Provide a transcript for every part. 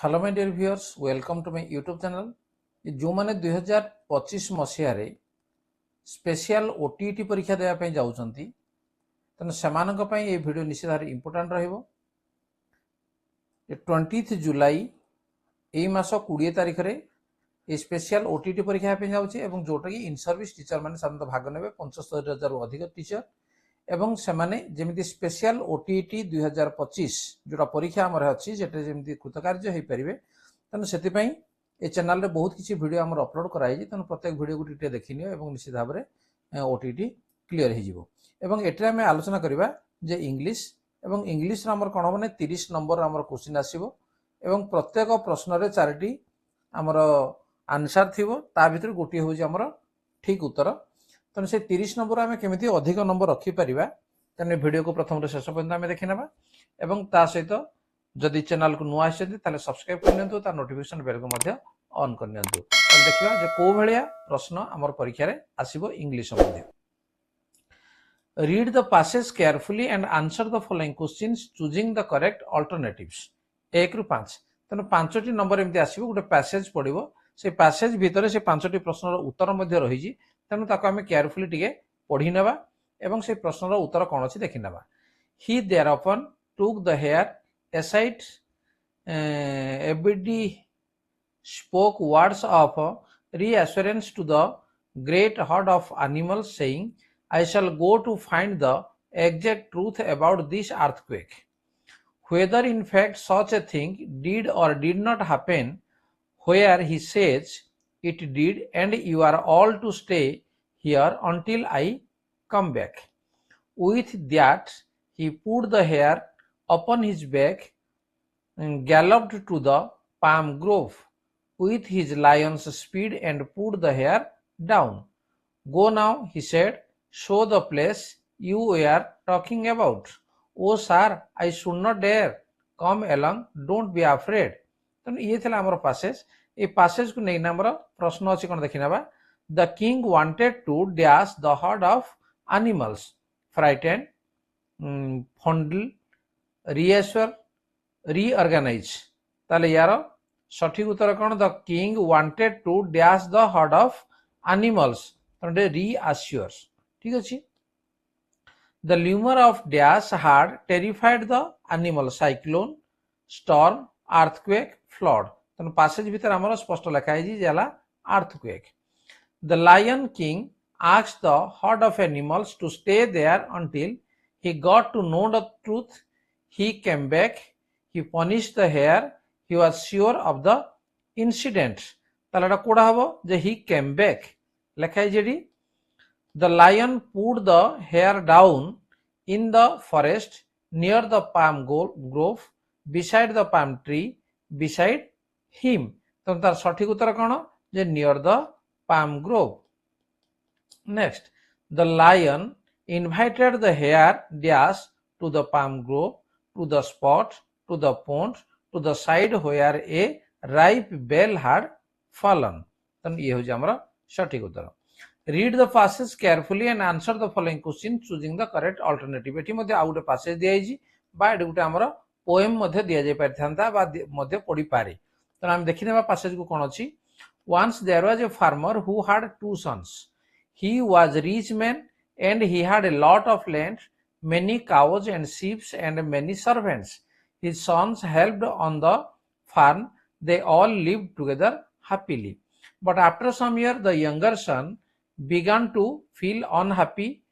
Hello my dear viewers welcome to my YouTube channel. जो मैंने 2025 मसीह special OTT परीक्षा देवाई जाऊँगी तेना से ये वीडियो निश्चित भाव इम्पोर्टाट रहिबो। 20 जुलाई यही मास 20 तारिख रे ये स्पेशल ओटीटी परीक्षा जाऊँगी और जोटा कि इन सर्विस टीचर मैंने साधारणतः भाग ने 75,000 अधिक टीचर एवं सेमाने जेमिति स्पेशल ओटीटी 2025 जोटा परीक्षा आमर अच्छी जेटे जेमिति कृतकार्य हो पारे तेणु से ये चैनल रे बहुत किसी वीडियो आमर अपलोड कराई तेणु प्रत्येक वीडियो को टिके देखिनि और निश्चित भाव में ओटीटी क्लियर हो एटे आम आलोचना करवा जे इंग्लिश एवं इंग्लिश आमर कौन हम 30 नंबर आमर क्वेश्चन आसो एवं प्रत्येक प्रश्न रे 4टी आमर आंसर थी भर गोटे हूँ आमर ठीक उत्तर तेणु से 30 नंबर आम केमी अधिक नंबर रखिपर तेणु वीडियो को प्रथम शेष पर्यटन आम देखी ना और ता सहित जदि चैनल को नुआ आते सब्सक्राइब करनी तार नोटिफिकेशन बेल को ऑन करनी देखा जो कौ भाया प्रश्न आमर परीक्षा आसो English Madhya. Read the passage carefully and answer the following questions choosing the correct alternatives 1 ରୁ 5 तेणु 5टी नंबर एमती आसो गोटे पैसेज पड़ो से पैसेज भितर से 5टी प्रश्नर उत्तर रही तेणु आम केयरफुली टिके पढ़ी नेबा एवं से प्रश्नर उत्तर कौन अच्छी देखी नेबा। He thereupon took the hair aside everybody spoke words of reassurance to the great herd of animals saying, I shall go to find the exact truth about this earthquake. Whether in fact such a thing did or did not happen where he says it did, and you are all to stay here until I come back. With that he put the hair upon his back and galloped to the palm grove with his lion's speed and put the hair down. Go now, he said, show the place you were talking about. Oh sir, I should not dare. Come along, don't be afraid. तो ये थला हमर passage a passage को नहीं हमर प्रश्न अछि कोन देखि नेबा। The king wanted to dash the herd of animals, frighten, fondle, reassure, reorganize. ताले यार सठिक उत्तर कोन? The king wanted to dash the herd of animals, तंडे reassure। ठीक अछि। The lemur of dash had terrified the animal, cyclone, storm, earthquake, flood. तेणु passage भीतर आमर स्पष्ट लिखाई जाला earthquake. The lion king asked the herd of animals to stay there until he got to know the truth. He came back. He punished the hare. He was sure of the incident. तालेटा कोड़ा हबो जे he came back लिखाई JD. The lion put the hare down in the forest near the palm grove beside the palm tree beside him. तो तार सठिक उत्तर कोन? जे near the palm grove. Next, the lion invited the hare dash to the palm grove, to the spot, to the pond, to the side where a ripe bell had fallen. तो ये हो जामरा सठिक उत्तर। Read the passage carefully and answer the following question choosing the correct alternative. एठी मध्ये आ गुटे passage दिया हिजी बा एठी गुटे हमर पोएम मध्ये दिया जाय पारथांता बा मध्ये पढी पारे। तो हम देखि नेबा पैसेज को कोन अछि। Once there was a farmer who had 2 sons. He was a rich man and he had a lot of land, many cows and sheep and many servants. His sons helped on the farm. They all lived together happily. But after some years, the younger son began to feel unhappy.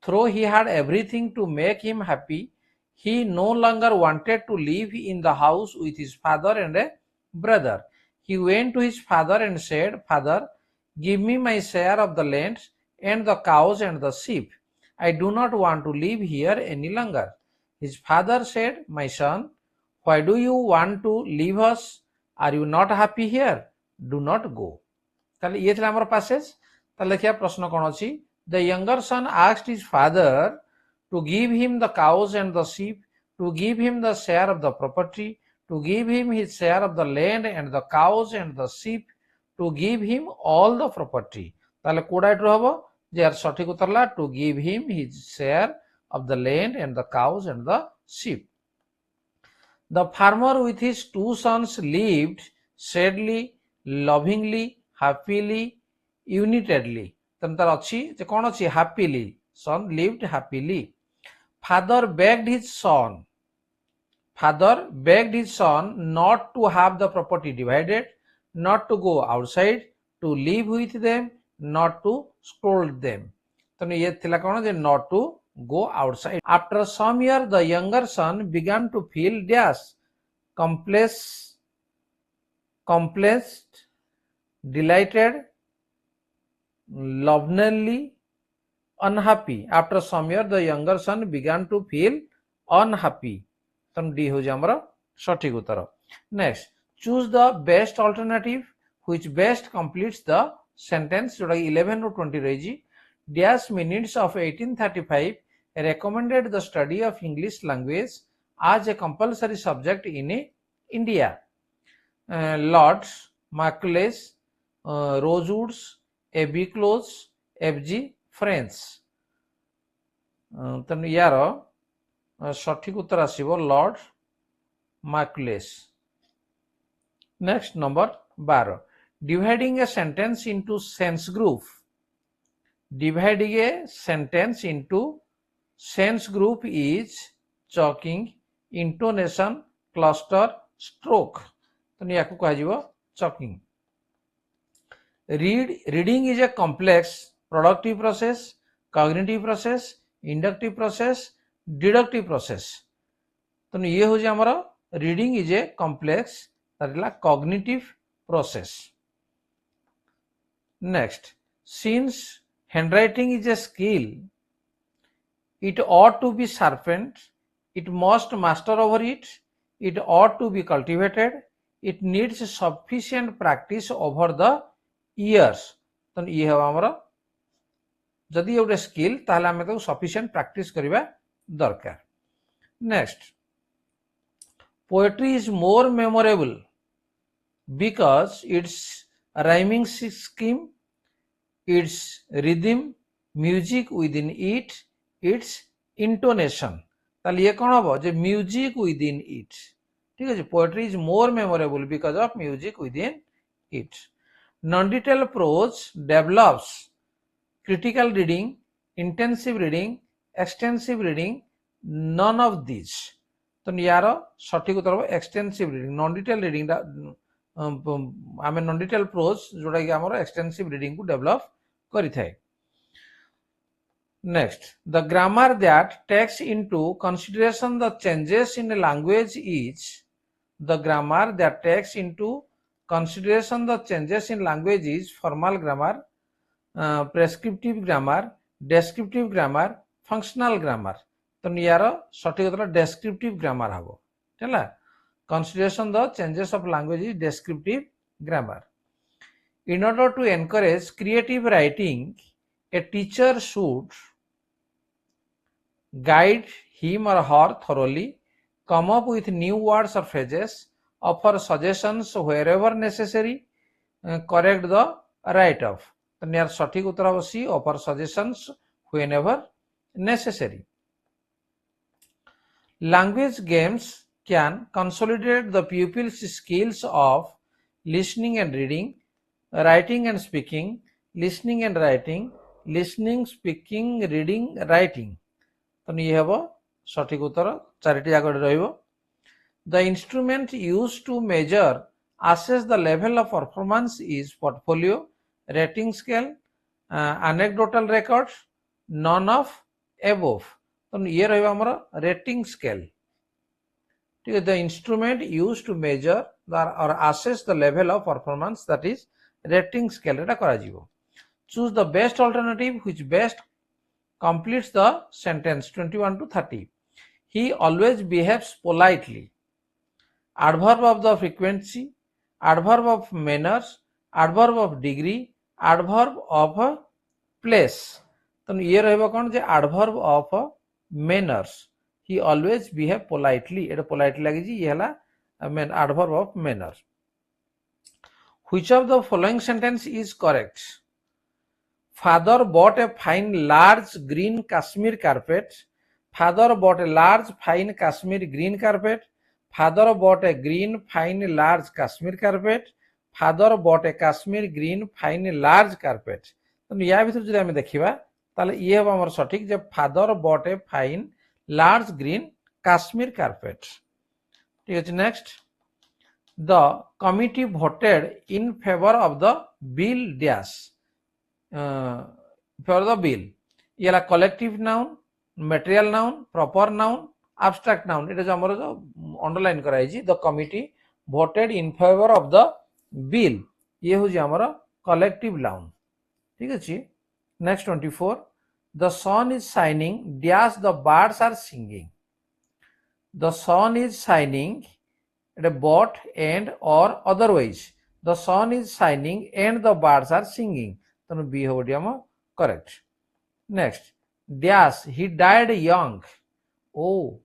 Though he had everything to make him happy, he no longer wanted to live in the house with his father and a brother. He went to his father and said, Father, give me my share of the land and the cows and the sheep. I do not want to live here any longer. His father said, My son, why do you want to leave us? Are you not happy here? Do not go. ताले ये थला हमर passage. ताले देखिया प्रश्न कोन अछि। The younger son asked his father to give him the cows and the sheep, to give him the share of the property, to give him his share of the land and the cows and the sheep, to give him all the property. ताले कोडा एटरो हबो जे यार सठिक उत्तर ला to give him his share of the land and the cows and the sheep. The farmer with his two sons lived sadly, lovingly, happily, unitedly. ତେଣୁ ତାର ଅଛି ଯେ କ'ଣ ଅଛି happily, son lived happily. Father begged his son not to have the property divided, not to go outside, to live with them, not to scold them. ତେଣୁ ଇଏ ଥିଲା କ'ଣ ଯେ not to go outside. After some year the younger son began to feel dash complacent, delighted, lovingly unhappy. After some year the younger son began to feel unhappy. ତେଣୁ D ହେଉଛି ଆମର ସଠିକ ଉତ୍ତର. Next, choose the best alternative which best completes the sentence. ଯୋଉଟା 11 ରୁ 20 ରହିଛି. Dash minutes of 1835 recommended the study of English language as a compulsory subject in India. Lords, Macaulay's, Rosewoods, A.B. Close, F.G. French. ତେଣୁ ୟାର ସଠିକ ଉତ୍ତର ଆସିବ Lord Macaulay's. Next number 12. Dividing a sentence into sense group. Dividing a sentence into sense group is choking, intonation, cluster, stroke. ତେଣୁ ୟାକୁ କୁହାଯିବ choking. Reading is a complex productive process, cognitive process, inductive process, deductive process. ତେଣୁ ଇଏ ହେଉଛି ଆମର reading is a complex, that is cognitive process. Next, since handwriting is a skill, it ought to be sharpened, it must master over it, it ought to be cultivated, it needs sufficient practice over the years. ତେଣୁ ଇଏ ହେବ ଆମର ଯଦି ଗୋଟେ skill ତାହେଲେ ଆମେ ତାକୁ sufficient practice କରିବା ଦରକାର. Next, poetry is more memorable because its rhyming scheme, its rhythm, music within it, its intonation. ତାହେଲେ ଇଏ କ'ଣ ହେବ ଯେ music within it. ଠିକ ଅଛି, poetry is more memorable because of music within it. Non-detailed prose develops critical reading, intensive reading, extensive reading, none of these. ତେଣୁ ୟାର ସଠିକ ଉତ୍ତର ହେବ extensive reading. Non-detailed reading ଟା ଆମେ non-detailed prose ଯୋଉଟା କି ଆମର extensive reading କୁ develop କରିଥାଏ. Next, the grammar that takes into consideration the changes in language is. The grammar that takes into consideration the changes in language is formal grammar, prescriptive grammar, descriptive grammar, functional grammar. ତେଣୁ ୟାର ସଠିକ ଉତ୍ତର descriptive grammar ହେବ. ହେଲା, consideration the changes of language is descriptive grammar. In order to encourage creative writing, a teacher should guide him or her thoroughly, come up with new words or phrases, offer suggestions wherever necessary, correct the write-off. ତେଣୁ ୟାର ସଠିକ ଉତ୍ତର ହେବ C, offer suggestions whenever necessary. Language games can consolidate the pupils' skills of listening and reading, writing and speaking, listening and writing, listening, speaking, reading, writing. ତେଣୁ ଇଏ ହେବ ସଠିକ ଉତ୍ତର, ଚାରିଟି ଜାଗରେ ରହିବ. The instrument used to measure, assess the level of performance is portfolio, rating scale, anecdotal records, none of above. ତେଣୁ ଇଏ ରହିବ ଆମର rating scale. ଠିକ ଅଛି, the instrument used to measure or assess the level of performance, that is rating scale ଏଟା କରାଯିବ. Choose the best alternative which best completes the sentence. 21 to 30. He always behaves politely. Adverb of the frequency, adverb of manners, adverb of degree, adverb of place. ତେଣୁ ଇଏ ରହିବ କ'ଣ ଯେ adverb of manners. He always behave politely. ଏଟା politely ଲାଗିଛି, ଇଏ ହେଲା adverb of manners. Which of the following sentence is correct? Father bought a fine large green cashmere carpet. Father bought a large fine cashmere green carpet. Father bought a green fine large Kashmir carpet. Father bought a Kashmir green fine large carpet. तो या भितर जदि आमे देखिबा ताले ये हम हमर सठिक जे father bought a fine large green Kashmir carpet. ठीक अछि। Next, the committee voted in favor of the bill dash for the bill। ये ला collective noun, material noun, proper noun, abstract noun। এটা যে আমরা अंडरलाइन कराई the committee voted in favor of the bill, ये हूँ हमारा कलेक्टिव नाउन। ठीक अच्छे। Next 24, the sun is shining dash the birds are singing. The sun is shining at but and और otherwise the sun is shining and the birds are singing, तेणु बी हम correct. Next, dash he died young. ओ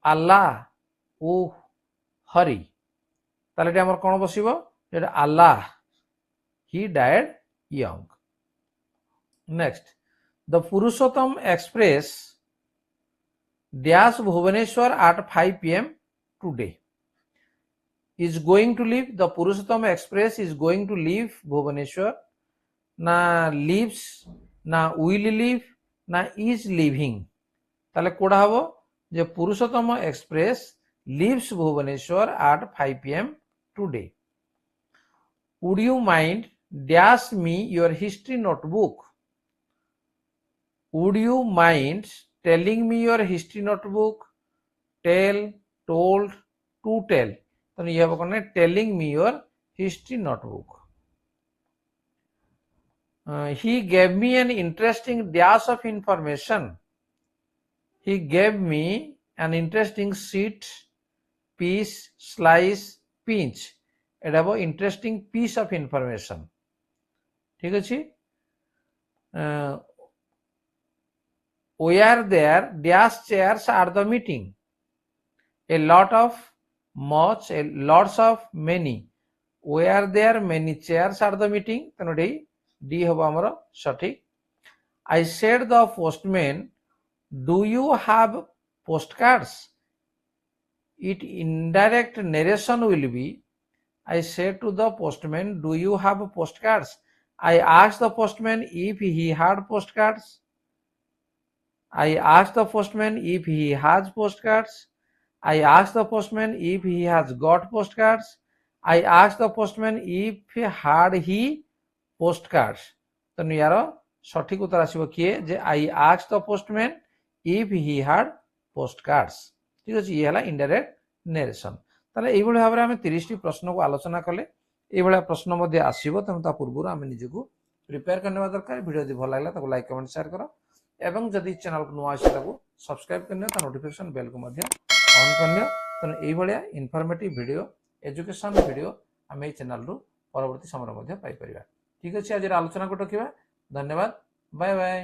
अल्लाह ओ हरि, ताले हमर कोन बसिबो एटा Allah he died young। Next, the Purushottam Express dash Bhubaneswar at 5 p.m. today is going to leave। the Purushottam Express is going to leave Bhubaneswar। ना leaves ना will leave ना is leaving, ताले कोड़ा हबो जे पुरुषोत्तम express leaves Bhubaneswar at 5 p.m. today। would you mind dash me your history notebook। would you mind telling me your history notebook। tell, told, to tell, तो ये होगा कौन है telling me your history notebook। he gave me an interesting dash of information। he gave me an interesting sheet, piece, slice, pinch, এটা হবো interesting piece of information। ঠিক আছে। were there dash chairs at the meeting। a lot of, much, a lots of, many। were there many chairs at the meeting, তেনো ডি হবো আমরা সঠিক। I said the postman, do you have postcards। it indirect narration will be, I said to the postman, do you have postcards। I asked the postman if he had postcards। I asked the postman if he has postcards। I asked the postman if he has got postcards। I asked the postman if had he postcards। तो यार सठिक उत्तर आसिबो किए जे I asked the postman if he had postcards। ठीक अछि। ये हला indirect narration. ताले एई भली भाबरे हम 30 टी प्रश्न को आलोचना कले। एई भली प्रश्न मध्ये आसीबो, तेणु ता पूर्वरु हम निजको प्रिपेयर करने दरकार। वीडियो जदि भल लागला ताको लाइक कमेंट शेयर करो, एवं जदि चैनल को नुआ आसी ताको सब्सक्राइब करनियो, ता नोटिफिकेशन बेल को मध्ये ऑन करनियो। तेणु एई भलिया इनफॉर्मेटिव वीडियो, एजुकेशन वीडियो हम एई चैनल रु परवर्ती समय मध्ये पाई परिबा। ठीक अछि। आज आलोचना को रखिबा। धन्यवाद। Bye bye.